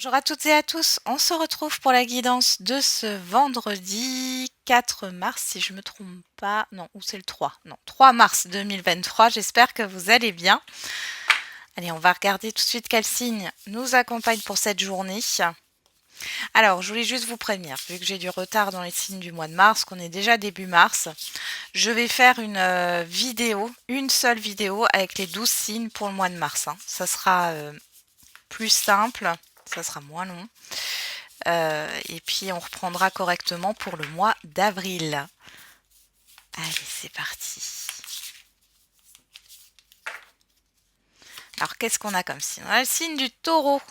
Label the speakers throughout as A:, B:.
A: Bonjour à toutes et à tous, on se retrouve pour la guidance de ce vendredi 4 mars, si je me trompe pas, non, ou c'est le 3, non, 3 mars 2023, j'espère que vous allez bien. Allez, on va regarder tout de suite quel signe nous accompagne pour cette journée. Alors, je voulais juste vous prévenir, vu que j'ai du retard dans les signes du mois de mars, qu'on est déjà début mars, je vais faire une vidéo, une seule vidéo avec les 12 signes pour le mois de mars. Ça sera plus simple, ça sera moins long. Et puis on reprendra correctement pour le mois d'avril. Allez, c'est parti. Alors qu'est-ce qu'on a comme signe? On a le signe du taureau.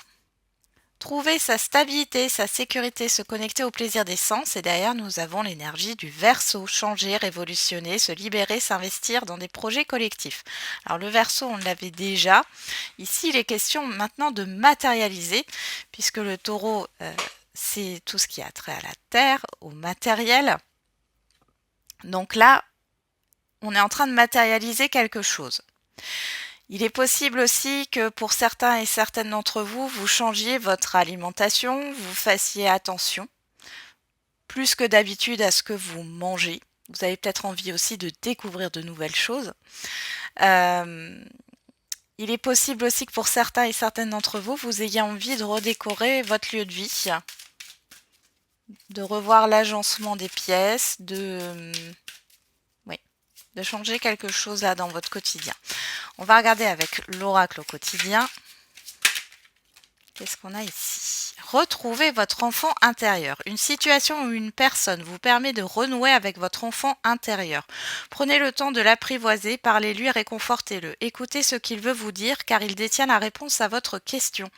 A: Trouver sa stabilité, sa sécurité, se connecter au plaisir des sens. Et derrière, nous avons l'énergie du Verseau. Changer, révolutionner, se libérer, s'investir dans des projets collectifs. Alors le Verseau, on l'avait déjà. Ici, il est question maintenant de matérialiser, puisque le taureau, c'est tout ce qui a trait à la terre, au matériel. Donc là, on est en train de matérialiser quelque chose. Il est possible aussi que pour certains et certaines d'entre vous, vous changiez votre alimentation, vous fassiez attention, plus que d'habitude à ce que vous mangez. Vous avez peut-être envie aussi de découvrir de nouvelles choses. Il est possible aussi que pour certains et certaines d'entre vous, vous ayez envie de redécorer votre lieu de vie, de revoir l'agencement des pièces, de changer quelque chose là dans votre quotidien. On va regarder avec l'oracle au quotidien. Qu'est-ce qu'on a ici? Retrouvez votre enfant intérieur. Une situation ou une personne vous permet de renouer avec votre enfant intérieur. Prenez le temps de l'apprivoiser, parlez-lui, réconfortez-le. Écoutez ce qu'il veut vous dire car il détient la réponse à votre question.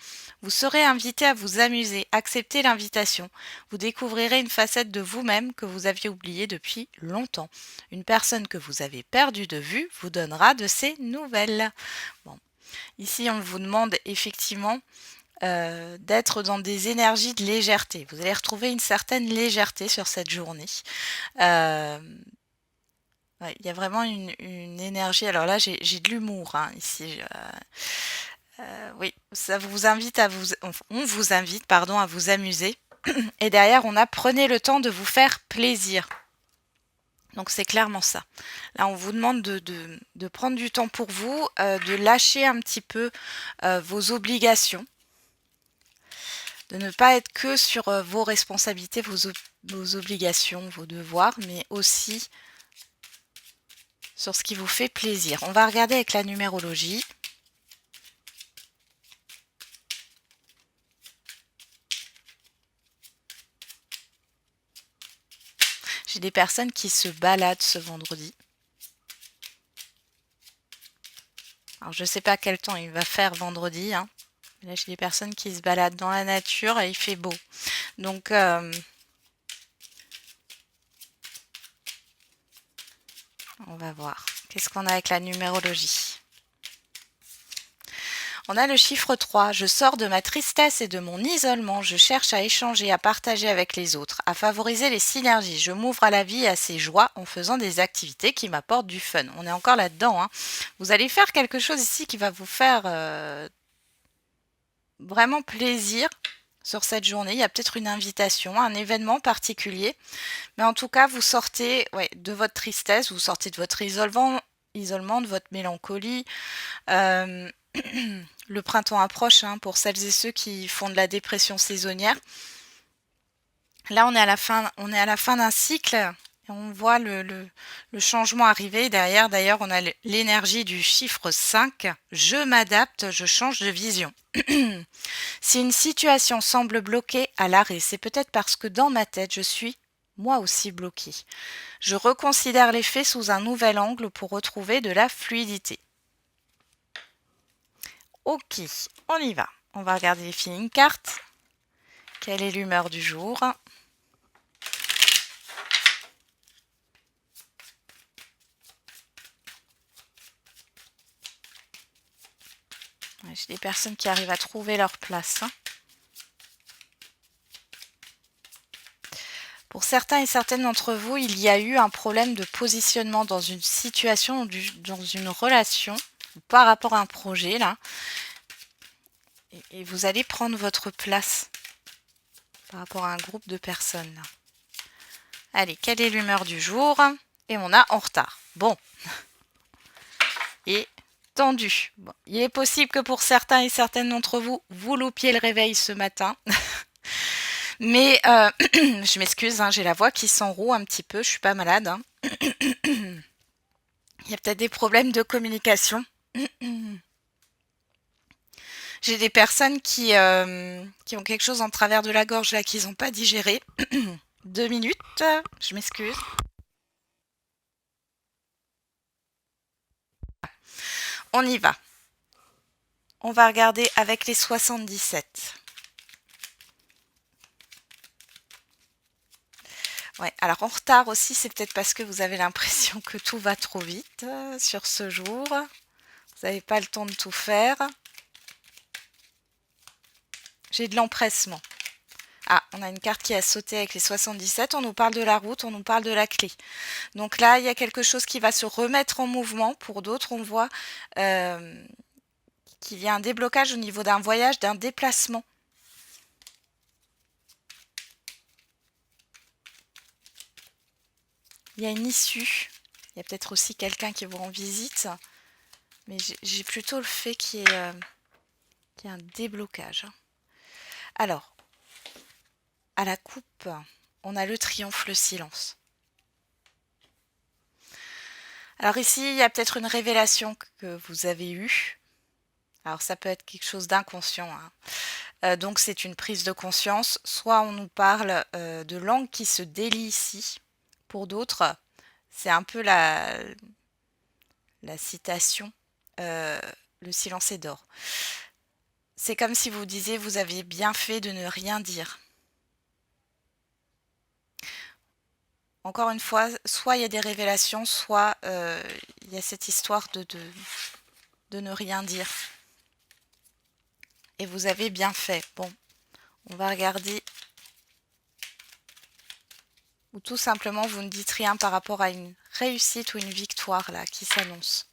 A: Vous serez invité à vous amuser, acceptez l'invitation. Vous découvrirez une facette de vous-même que vous aviez oubliée depuis longtemps. Une personne que vous avez perdue de vue vous donnera de ses nouvelles. Bon. Ici, on vous demande effectivement d'être dans des énergies de légèreté. Vous allez retrouver une certaine légèreté sur cette journée. Ouais, il y a vraiment une énergie. Alors là, j'ai de l'humour ici. Oui, ça vous invite on vous invite, pardon, à vous amuser. Et derrière, on a prenez le temps de vous faire plaisir. Donc c'est clairement ça. Là, on vous demande de prendre du temps pour vous, de lâcher un petit peu vos obligations, de ne pas être que sur vos responsabilités, vos obligations, vos devoirs, mais aussi sur ce qui vous fait plaisir. On va regarder avec la numérologie. J'ai des personnes qui se baladent ce vendredi. Alors je ne sais pas quel temps il va faire vendredi. Là, j'ai des personnes qui se baladent dans la nature et il fait beau. Donc on va voir. Qu'est-ce qu'on a avec la numérologie? On a le chiffre 3. Je sors de ma tristesse et de mon isolement. Je cherche à échanger, à partager avec les autres, à favoriser les synergies. Je m'ouvre à la vie et à ses joies en faisant des activités qui m'apportent du fun. On est encore là-dedans. Vous allez faire quelque chose ici qui va vous faire vraiment plaisir sur cette journée. Il y a peut-être une invitation, un événement particulier. Mais en tout cas, vous sortez de votre tristesse, vous sortez de votre isolement, de votre mélancolie. Le printemps approche pour celles et ceux qui font de la dépression saisonnière. Là, on est à la fin d'un cycle. Et on voit le changement arriver. Derrière, d'ailleurs, on a l'énergie du chiffre 5. Je m'adapte, je change de vision. Si une situation semble bloquée à l'arrêt, c'est peut-être parce que dans ma tête, je suis moi aussi bloquée. Je reconsidère les faits sous un nouvel angle pour retrouver de la fluidité. Ok, on y va. On va regarder les feeling cards. Quelle est l'humeur du jour? J'ai des personnes qui arrivent à trouver leur place. Pour certains et certaines d'entre vous, il y a eu un problème de positionnement dans une situation, dans une relation, par rapport à un projet là. Et vous allez prendre votre place par rapport à un groupe de personnes. Là. Allez, quelle est l'humeur du jour? Et on a en retard. Bon. Et tendu. Bon. Il est possible que pour certains et certaines d'entre vous, vous loupiez le réveil ce matin. Mais je m'excuse, hein, j'ai la voix qui s'enroue un petit peu, je suis pas malade. Hein. Il y a peut-être des problèmes de communication. J'ai des personnes qui ont quelque chose en travers de la gorge là qu'ils n'ont pas digéré. 2 minutes, je m'excuse. On y va. On va regarder avec les 77. Ouais, alors en retard aussi, c'est peut-être parce que vous avez l'impression que tout va trop vite sur ce jour. Vous n'avez pas le temps de tout faire. J'ai de l'empressement. Ah, on a une carte qui a sauté avec les 77. On nous parle de la route, on nous parle de la clé. Donc là, il y a quelque chose qui va se remettre en mouvement. Pour d'autres, on voit qu'il y a un déblocage au niveau d'un voyage, d'un déplacement. Il y a une issue. Il y a peut-être aussi quelqu'un qui vous rend visite. Mais j'ai plutôt le fait qu'il y ait un déblocage. Alors, à la coupe, on a le triomphe, le silence. Alors ici, il y a peut-être une révélation que vous avez eue. Alors ça peut être quelque chose d'inconscient. Hein. Donc c'est une prise de conscience. Soit on nous parle de langue qui se délie ici. Pour d'autres, c'est un peu la citation. Le silence est d'or. C'est comme si vous disiez vous aviez bien fait de ne rien dire. Encore une fois, soit il y a des révélations, soit il y a cette histoire de ne rien dire. Et vous avez bien fait. Bon, on va regarder. Ou tout simplement, vous ne dites rien par rapport à une réussite ou une victoire là qui s'annonce.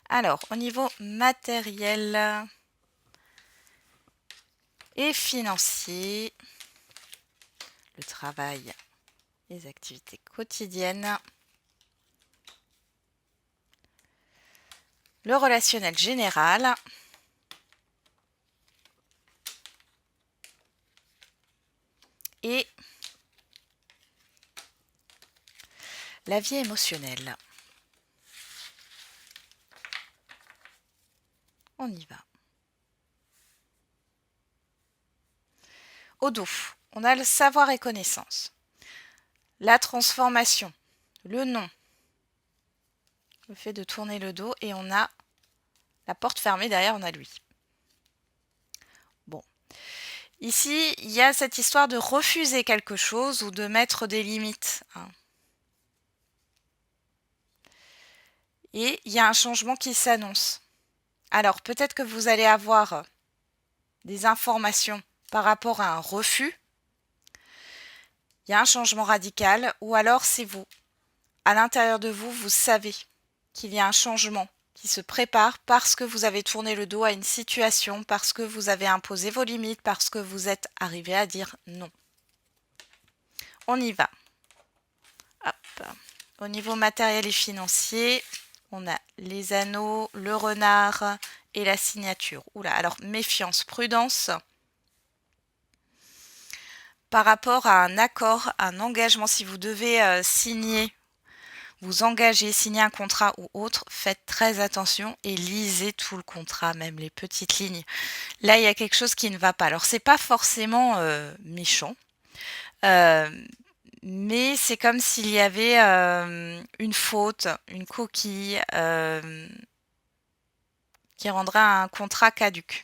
A: Alors, au niveau matériel et financier, le travail, les activités quotidiennes, le relationnel général, et la vie émotionnelle. On y va. Au dos, on a le savoir et connaissance, la transformation, le nom, le fait de tourner le dos, et on a la porte fermée derrière, on a lui. Bon. Ici, il y a cette histoire de refuser quelque chose ou de mettre des limites. Hein. Et il y a un changement qui s'annonce. Alors, peut-être que vous allez avoir des informations par rapport à un refus. Il y a un changement radical, ou alors c'est vous. À l'intérieur de vous, vous savez qu'il y a un changement qui se prépare parce que vous avez tourné le dos à une situation, parce que vous avez imposé vos limites, parce que vous êtes arrivé à dire non. On y va. Hop. Au niveau matériel et financier, on a les anneaux, le renard et la signature. Oula, alors méfiance, prudence par rapport à un accord, un engagement. Si vous devez signer, vous engager, signer un contrat ou autre, faites très attention et lisez tout le contrat, même les petites lignes. Là, il y a quelque chose qui ne va pas. Alors, c'est pas forcément méchant, mais c'est comme s'il y avait une faute, une coquille qui rendrait un contrat caduc.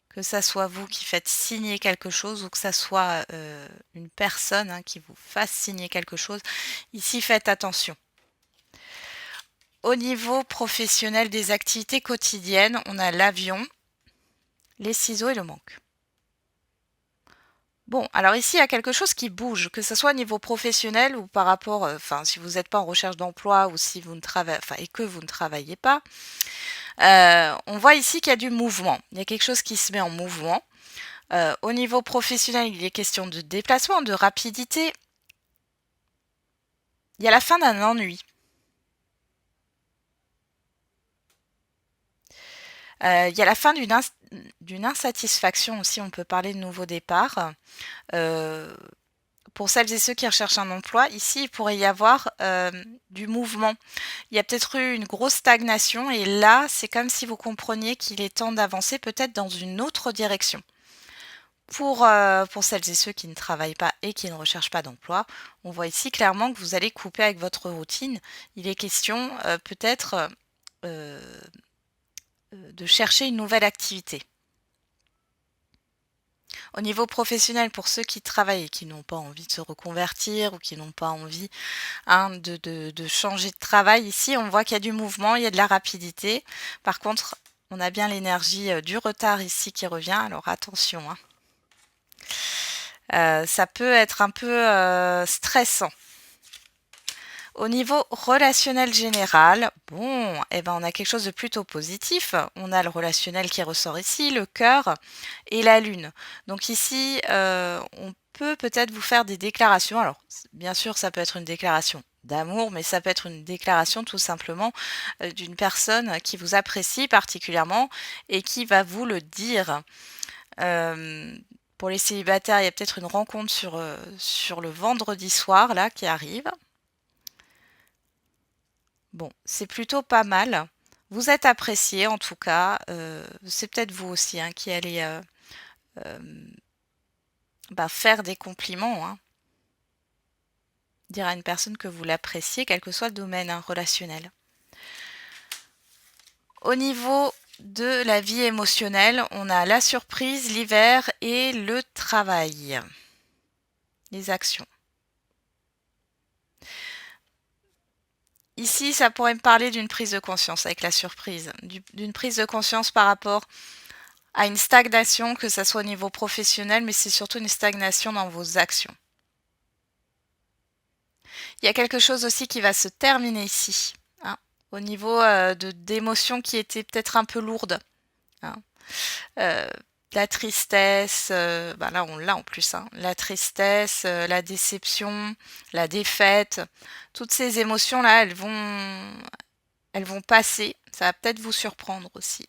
A: Que ça soit vous qui faites signer quelque chose ou que ça soit une personne hein, qui vous fasse signer quelque chose. Ici, faites attention. Au niveau professionnel des activités quotidiennes, on a l'avion, les ciseaux et le manque. Bon, alors ici, il y a quelque chose qui bouge, que ce soit au niveau professionnel ou par rapport, enfin, si vous n'êtes pas en recherche d'emploi ou si vous ne travaillez, enfin, et que vous ne travaillez pas, on voit ici qu'il y a du mouvement. Il y a quelque chose qui se met en mouvement. Au niveau professionnel, il est question de déplacement, de rapidité. Il y a la fin d'un ennui. Il y a la fin d'une insatisfaction aussi, on peut parler de nouveau départ. Euh, pour celles et ceux qui recherchent un emploi, ici, il pourrait y avoir du mouvement. Il y a peut-être eu une grosse stagnation et là, c'est comme si vous compreniez qu'il est temps d'avancer peut-être dans une autre direction. Pour celles et ceux qui ne travaillent pas et qui ne recherchent pas d'emploi, on voit ici clairement que vous allez couper avec votre routine. Il est question peut-être euh, de chercher une nouvelle activité. Au niveau professionnel, pour ceux qui travaillent et qui n'ont pas envie de se reconvertir ou qui n'ont pas envie de changer de travail, ici on voit qu'il y a du mouvement, il y a de la rapidité. Par contre, on a bien l'énergie du retard ici qui revient, alors attention, hein. Ça peut être un peu stressant. Au niveau relationnel général, bon, eh ben on a quelque chose de plutôt positif. On a le relationnel qui ressort ici, le cœur et la lune. Donc ici, on peut peut-être vous faire des déclarations. Alors, bien sûr, ça peut être une déclaration d'amour, mais ça peut être une déclaration tout simplement d'une personne qui vous apprécie particulièrement et qui va vous le dire. Euh, pour les célibataires, il y a peut-être une rencontre sur le vendredi soir là qui arrive. Bon, c'est plutôt pas mal. Vous êtes apprécié en tout cas. C'est peut-être vous aussi hein, qui allez euh, faire des compliments, hein. Dire à une personne que vous l'appréciez, quel que soit le domaine hein, relationnel. Au niveau de la vie émotionnelle, on a la surprise, l'hiver et le travail. Les actions. Ici, ça pourrait me parler d'une prise de conscience avec la surprise, d'une prise de conscience par rapport à une stagnation, que ce soit au niveau professionnel, mais c'est surtout une stagnation dans vos actions. Il y a quelque chose aussi qui va se terminer ici, hein, au niveau d'émotions qui étaient peut-être un peu lourdes, hein. Euh, la tristesse, là on l'a en plus, hein, la tristesse, la déception, la défaite, toutes ces émotions-là, elles vont passer. Ça va peut-être vous surprendre aussi.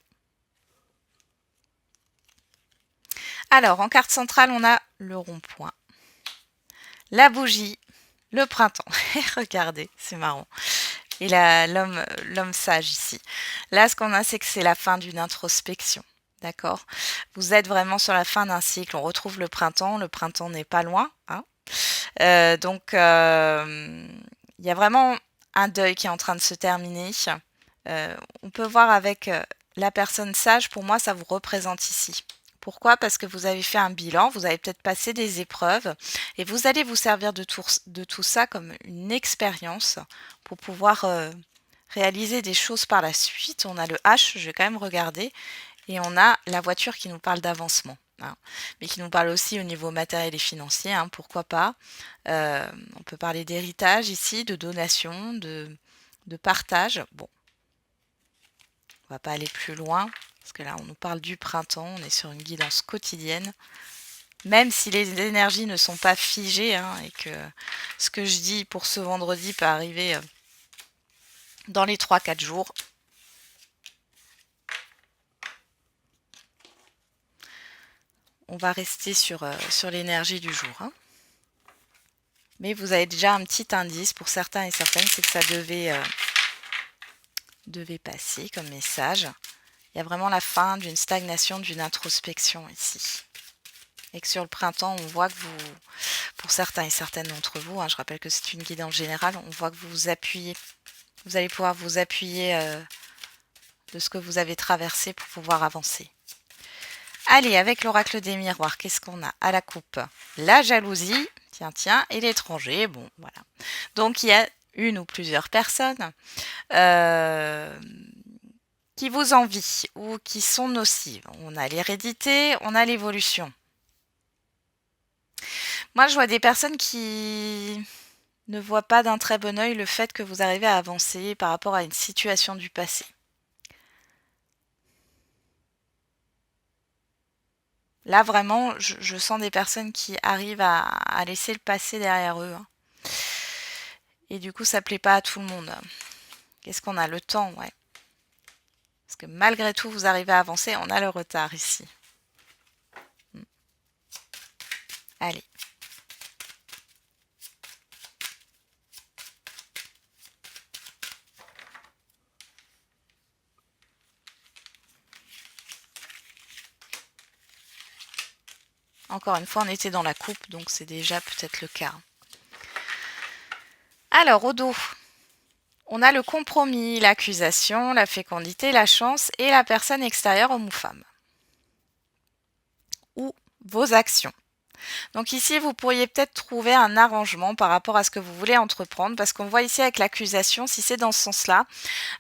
A: Alors, en carte centrale, on a le rond-point, la bougie, le printemps. Regardez, c'est marrant. Et l'homme sage ici. Là, ce qu'on a, c'est que c'est la fin d'une introspection. D'accord? Vous êtes vraiment sur la fin d'un cycle. On retrouve le printemps. Le printemps n'est pas loin, hein. Donc, il y a vraiment un deuil qui est en train de se terminer. On peut voir avec la personne sage, pour moi, ça vous représente ici. Pourquoi? Parce que vous avez fait un bilan, vous avez peut-être passé des épreuves et vous allez vous servir de tout ça comme une expérience pour pouvoir réaliser des choses par la suite. On a le H, je vais quand même regarder, et on a la voiture qui nous parle d'avancement, hein, mais qui nous parle aussi au niveau matériel et financier, hein, pourquoi pas. On peut parler d'héritage ici, de donation, de partage. Bon, on va pas aller plus loin, parce que là, on nous parle du printemps, on est sur une guidance quotidienne. Même si les énergies ne sont pas figées, hein, et que ce que je dis pour ce vendredi peut arriver dans les 3-4 jours. On va rester sur l'énergie du jour, hein. Mais vous avez déjà un petit indice pour certains et certaines, c'est que ça devait passer comme message. Il y a vraiment la fin d'une stagnation, d'une introspection ici. Et que sur le printemps, on voit que pour certains et certaines d'entre vous, hein, je rappelle que c'est une guidance générale, on voit que vous vous appuyez. Vous allez pouvoir vous appuyer de ce que vous avez traversé pour pouvoir avancer. Allez, avec l'oracle des miroirs, qu'est-ce qu'on a à la coupe? La jalousie, tiens, et l'étranger, bon, voilà. Donc, il y a une ou plusieurs personnes euh, qui vous envient ou qui sont nocives. On a l'hérédité, on a l'évolution. Moi, je vois des personnes qui ne voient pas d'un très bon œil le fait que vous arrivez à avancer par rapport à une situation du passé. Là, vraiment, je sens des personnes qui arrivent à laisser le passé derrière eux, hein. Et du coup, ça plaît pas à tout le monde. Qu'est-ce qu'on a? Le temps, ouais. Parce que malgré tout, vous arrivez à avancer, on a le retard ici. Mm. Allez. Encore une fois, on était dans la coupe, donc c'est déjà peut-être le cas. Alors, au dos, on a le compromis, l'accusation, la fécondité, la chance et la personne extérieure homme ou femme. Ou vos actions. Donc ici, vous pourriez peut-être trouver un arrangement par rapport à ce que vous voulez entreprendre, parce qu'on voit ici avec l'accusation, si c'est dans ce sens-là,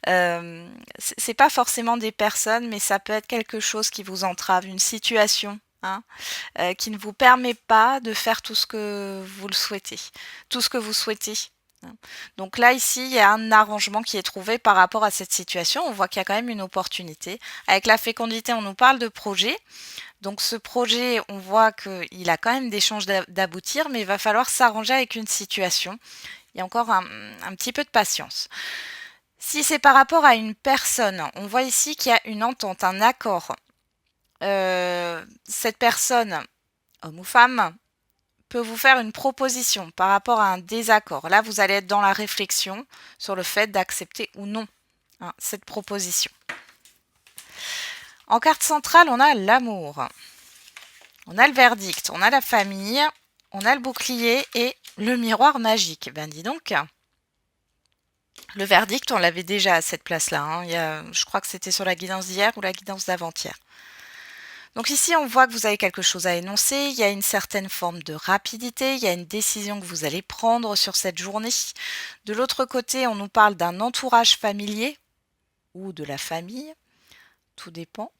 A: c'est pas forcément des personnes, mais ça peut être quelque chose qui vous entrave, une situation, hein, qui ne vous permet pas de faire tout ce que vous le souhaitez, tout ce que vous souhaitez, hein. Donc là, ici, il y a un arrangement qui est trouvé par rapport à cette situation. On voit qu'il y a quand même une opportunité. Avec la fécondité, on nous parle de projet. Donc ce projet, on voit qu'il a quand même des chances d'aboutir, mais il va falloir s'arranger avec une situation. Il y a encore un petit peu de patience. Si c'est par rapport à une personne, on voit ici qu'il y a une entente, un accord. Cette personne, homme ou femme, peut vous faire une proposition par rapport à un désaccord. Là, vous allez être dans la réflexion sur le fait d'accepter ou non, hein, cette proposition. En carte centrale, on a l'amour. On a le verdict, on a la famille, on a le bouclier et le miroir magique. Ben dis donc. Le verdict, on l'avait déjà à cette place-là, hein. Je crois que c'était sur la guidance d'hier ou la guidance d'avant-hier. Donc ici, on voit que vous avez quelque chose à énoncer, il y a une certaine forme de rapidité, il y a une décision que vous allez prendre sur cette journée. De l'autre côté, on nous parle d'un entourage familier ou de la famille, tout dépend.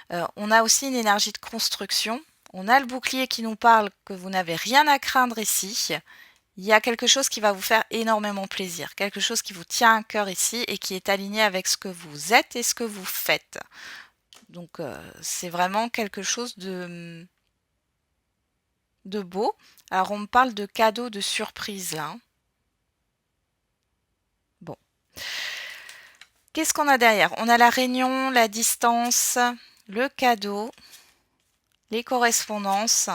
A: On a aussi une énergie de construction. On a le bouclier qui nous parle que vous n'avez rien à craindre ici. Il y a quelque chose qui va vous faire énormément plaisir, quelque chose qui vous tient à cœur ici et qui est aligné avec ce que vous êtes et ce que vous faites. Donc c'est vraiment quelque chose de beau. Alors on me parle de cadeaux, de surprises là, hein. Bon. Qu'est-ce qu'on a derrière? On a la réunion, la distance, le cadeau, les correspondances.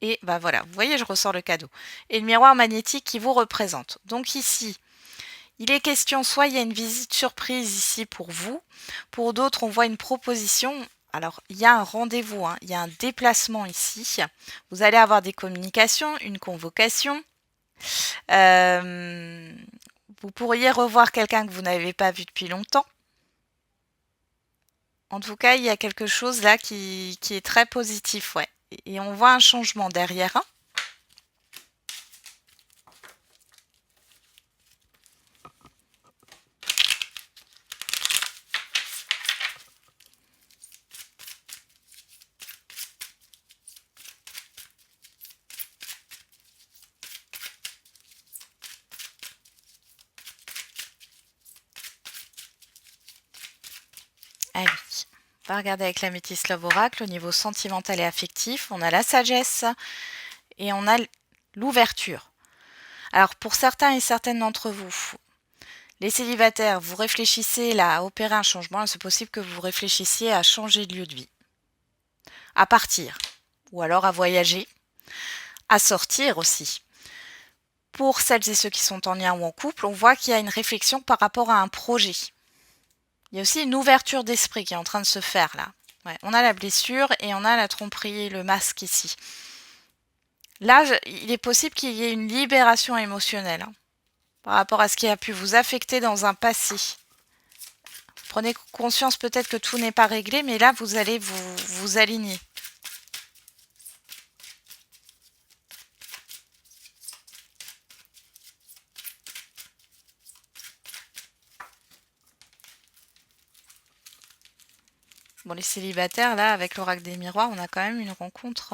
A: Et bah voilà, vous voyez, je ressors le cadeau. Et le miroir magnétique qui vous représente. Donc ici, il est question, soit il y a une visite surprise ici pour vous, pour d'autres on voit une proposition. Alors il y a un rendez-vous, hein, il y a un déplacement ici. Vous allez avoir des communications, une convocation. Euh, Vous pourriez revoir quelqu'un que vous n'avez pas vu depuis longtemps. En tout cas, il y a quelque chose là qui est très positif, ouais. Et on voit un changement derrière, hein. Allez, on va regarder avec la métisse Love Oracle au niveau sentimental et affectif. On a la sagesse et on a l'ouverture. Alors pour certains et certaines d'entre vous, les célibataires, vous réfléchissez là à opérer un changement. C'est possible que vous réfléchissiez à changer de lieu de vie, à partir, ou alors à voyager, à sortir aussi. Pour celles et ceux qui sont en lien ou en couple, on voit qu'il y a une réflexion par rapport à un projet. Il y a aussi une ouverture d'esprit qui est en train de se faire là. Ouais, on a la blessure et on a la tromperie, le masque ici. Là, il est possible qu'il y ait une libération émotionnelle, hein, par rapport à ce qui a pu vous affecter dans un passé. Prenez conscience peut-être que tout n'est pas réglé, mais là, vous allez vous aligner. Bon, les célibataires, là, avec l'oracle des miroirs, on a quand même une rencontre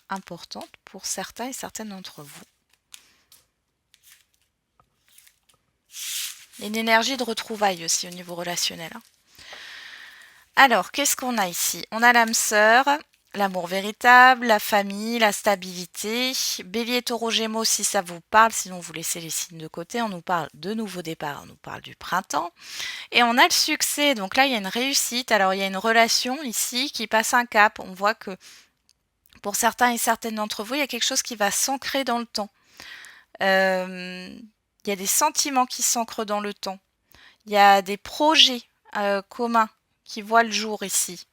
A: importante pour certains et certaines d'entre vous. Une énergie de retrouvailles aussi au niveau relationnel. Alors, qu'est-ce qu'on a ici? On a l'âme sœur, l'amour véritable, la famille, la stabilité. Bélier, taureau, gémeaux, si ça vous parle, sinon vous laissez les signes de côté. On nous parle de nouveaux départs, on nous parle du printemps. Et on a le succès, donc là il y a une réussite. Alors il y a une relation ici qui passe un cap. On voit que pour certains et certaines d'entre vous, il y a quelque chose qui va s'ancrer dans le temps. Il y a des sentiments qui s'ancrent dans le temps. Il y a des projets communs qui voient le jour ici.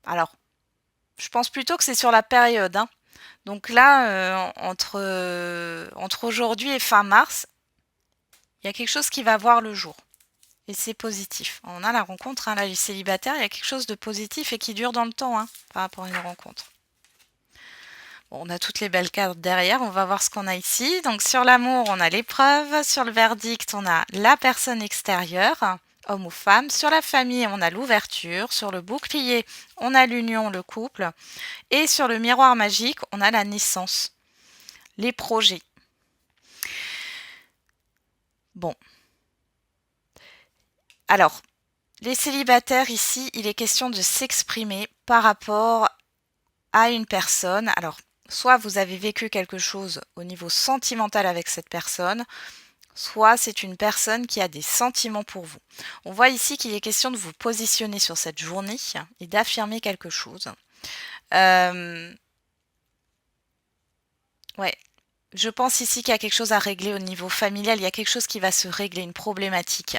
A: Alors, je pense plutôt que c'est sur la période. Hein. Donc là, entre aujourd'hui et fin mars, il y a quelque chose qui va voir le jour. Et c'est positif. On a la rencontre, hein, là, les célibataires, il y a quelque chose de positif et qui dure dans le temps hein, par rapport à une rencontre. Bon, on a toutes les belles cartes derrière, on va voir ce qu'on a ici. Donc sur l'amour, on a l'épreuve. Sur le verdict, on a la personne extérieure, homme ou femme. Sur la famille, on a l'ouverture. Sur le bouclier, on a l'union, le couple. Et sur le miroir magique, on a la naissance, les projets. Bon. Alors, les célibataires ici, il est question de s'exprimer par rapport à une personne. Alors, soit vous avez vécu quelque chose au niveau sentimental avec cette personne, soit c'est une personne qui a des sentiments pour vous. On voit ici qu'il est question de vous positionner sur cette journée et d'affirmer quelque chose. Ouais, je pense ici qu'il y a quelque chose à régler au niveau familial. Il y a quelque chose qui va se régler, une problématique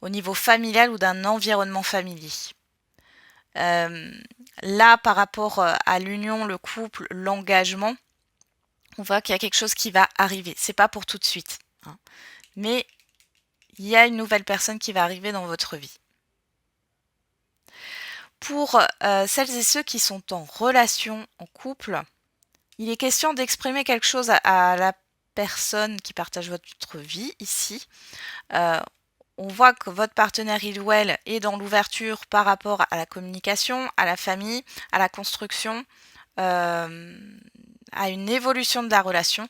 A: au niveau familial ou d'un environnement familier. Là, par rapport à l'union, le couple, l'engagement, on voit qu'il y a quelque chose qui va arriver. C'est pas pour tout de suite, hein. Mais il y a une nouvelle personne qui va arriver dans votre vie. Pour celles et ceux qui sont en relation, en couple, il est question d'exprimer quelque chose à la personne qui partage votre vie ici. On voit que votre partenaire, il ou elle, est dans l'ouverture par rapport à la communication, à la famille, à la construction, à une évolution de la relation.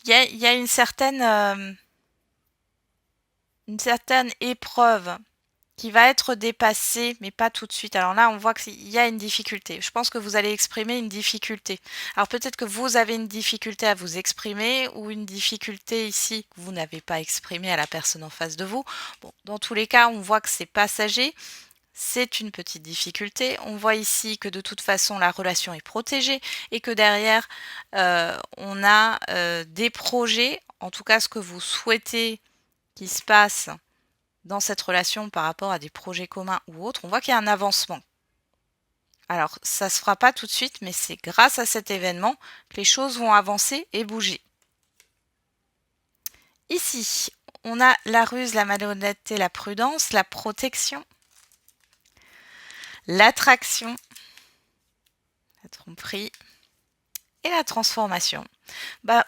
A: Il y a une certaine épreuve qui va être dépassée, mais pas tout de suite. Alors là, on voit qu'il y a une difficulté. Je pense que vous allez exprimer une difficulté. Alors peut-être que vous avez une difficulté à vous exprimer ou une difficulté ici que vous n'avez pas exprimée à la personne en face de vous. Bon, dans tous les cas, on voit que c'est passager. C'est une petite difficulté. On voit ici que de toute façon, la relation est protégée et que derrière, on a des projets, en tout cas ce que vous souhaitez qui se passe dans cette relation par rapport à des projets communs ou autres, on voit qu'il y a un avancement. Alors, ça ne se fera pas tout de suite, mais c'est grâce à cet événement que les choses vont avancer et bouger. Ici, on a la ruse, la malhonnêteté, la prudence, la protection, l'attraction, la tromperie et la transformation.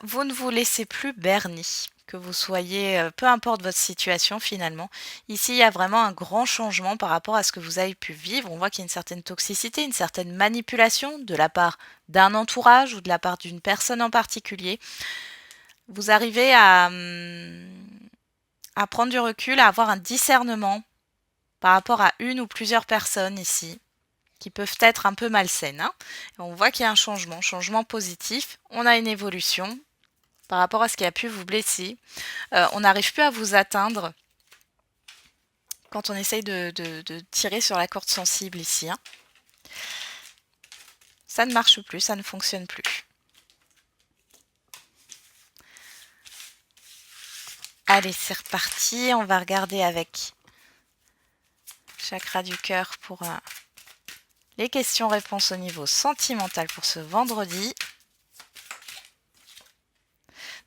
A: Vous ne vous laissez plus berner. Que vous soyez, peu importe votre situation finalement. Ici, il y a vraiment un grand changement par rapport à ce que vous avez pu vivre. On voit qu'il y a une certaine toxicité, une certaine manipulation de la part d'un entourage ou de la part d'une personne en particulier. Vous arrivez à prendre du recul, à avoir un discernement par rapport à une ou plusieurs personnes ici qui peuvent être un peu malsaines. Hein. On voit qu'il y a un changement positif. On a une évolution par rapport à ce qui a pu vous blesser. On n'arrive plus à vous atteindre quand on essaye de tirer sur la corde sensible ici. Hein. Ça ne marche plus, ça ne fonctionne plus. Allez, c'est reparti. On va regarder avec chakra du cœur pour les questions-réponses au niveau sentimental pour ce vendredi.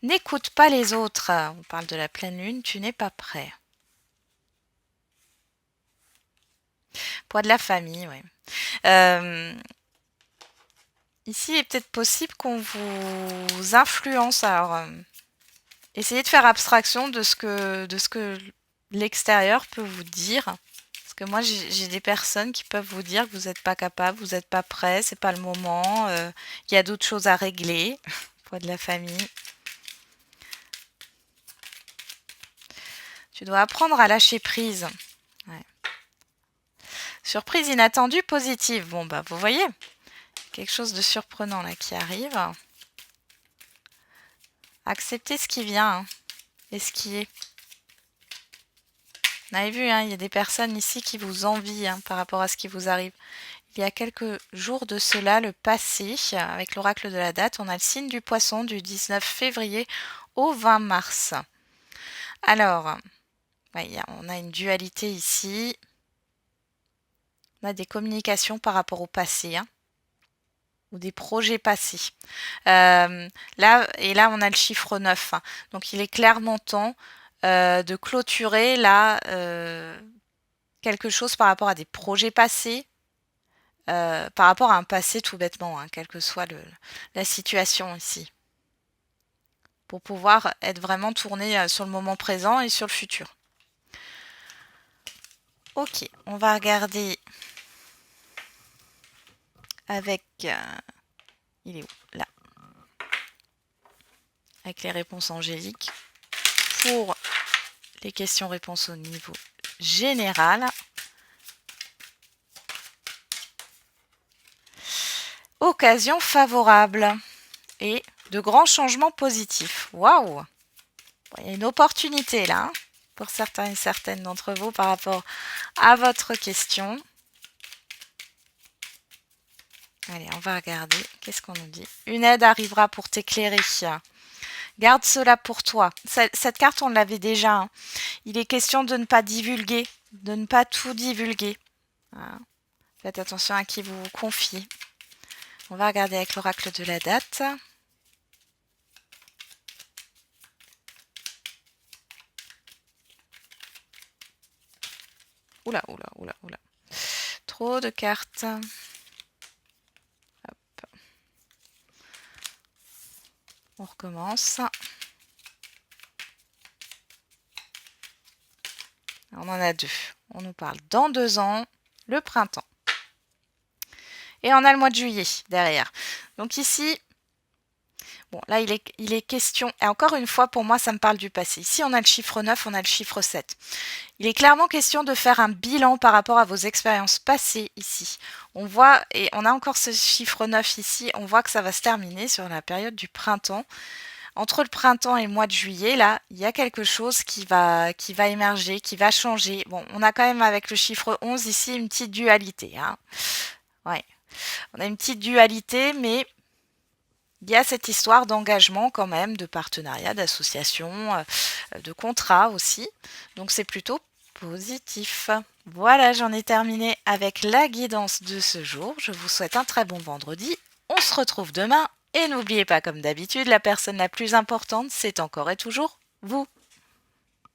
A: N'écoute pas les autres. On parle de la pleine lune, tu n'es pas prêt. Poids de la famille, oui. Ici, il est peut-être possible qu'on vous influence. Alors, essayez de faire abstraction de ce que l'extérieur peut vous dire. Parce que moi, j'ai des personnes qui peuvent vous dire que vous n'êtes pas capable, vous n'êtes pas prêt, c'est pas le moment, il y a d'autres choses à régler. Poids de la famille. Tu dois apprendre à lâcher prise. Ouais. Surprise inattendue, positive. Bon, bah, vous voyez, quelque chose de surprenant là qui arrive. Acceptez ce qui vient hein, et ce qui est. Vous avez vu, hein, il y a des personnes ici qui vous envient hein, par rapport à ce qui vous arrive. Il y a quelques jours de cela, le passé, avec l'oracle de la date, on a le signe du poisson du 19 février au 20 mars. Alors, ouais, on a une dualité ici. On a des communications par rapport au passé, hein, ou des projets passés. Là, on a le chiffre 9. Hein, donc, il est clairement temps de clôturer là quelque chose par rapport à des projets passés, par rapport à un passé tout bêtement, hein, quelle que soit la situation ici, pour pouvoir être vraiment tourné sur le moment présent et sur le futur. Ok, on va regarder avec... il est où? Là. Avec les réponses angéliques. Pour les questions-réponses au niveau général. Occasion favorable et de grands changements positifs. Waouh! Il y a une opportunité là, hein, pour certains et certaines d'entre vous par rapport à votre question. Allez, on va regarder. Qu'est-ce qu'on nous dit? Une aide arrivera pour t'éclairer. Garde cela pour toi. Cette carte, on l'avait déjà. Hein. Il est question de ne pas divulguer, de ne pas tout divulguer. Voilà. Faites attention à qui vous vous confiez. On va regarder avec l'oracle de la date. Oula, oula, oula, oula. Trop de cartes. Hop. On recommence. On en a deux. On nous parle dans 2 ans, le printemps. Et on a le mois de juillet derrière. Donc ici, bon, là, il est question, et encore une fois, pour moi, ça me parle du passé. Ici, on a le chiffre 9, on a le chiffre 7. Il est clairement question de faire un bilan par rapport à vos expériences passées ici. On voit, et on a encore ce chiffre 9 ici, on voit que ça va se terminer sur la période du printemps. Entre le printemps et le mois de juillet, là, il y a quelque chose qui va émerger, qui va changer. Bon, on a quand même avec le chiffre 11 ici une petite dualité. Hein. Ouais. On a une petite dualité, mais il y a cette histoire d'engagement quand même, de partenariat, d'association, de contrat aussi. Donc c'est plutôt positif. Voilà, j'en ai terminé avec la guidance de ce jour. Je vous souhaite un très bon vendredi. On se retrouve demain. Et n'oubliez pas, comme d'habitude, la personne la plus importante, c'est encore et toujours vous.